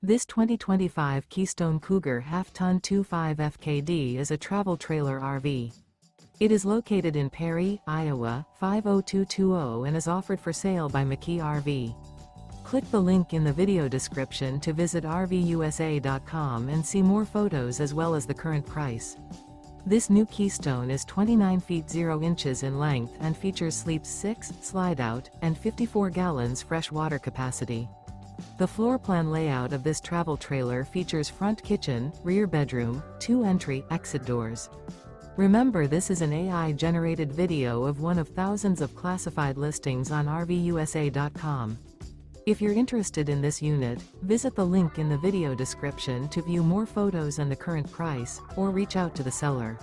This 2025 Keystone Cougar Half-Ton 25 FKD is a travel trailer RV. It is located in Perry, Iowa, 50220 and is offered for sale by McKee RV. Click the link in the video description to visit RVUSA.com and see more photos as well as the current price. This new Keystone is 29 feet 0 inches in length and features sleeps 6, slide-out, and 54 gallons fresh water capacity. The floor plan layout of this travel trailer features front kitchen, rear bedroom, 2 entry/exit doors. Remember, this is an AI-generated video of one of thousands of classified listings on RVUSA.com. If you're interested in this unit, visit the link in the video description to view more photos and the current price, or reach out to the seller.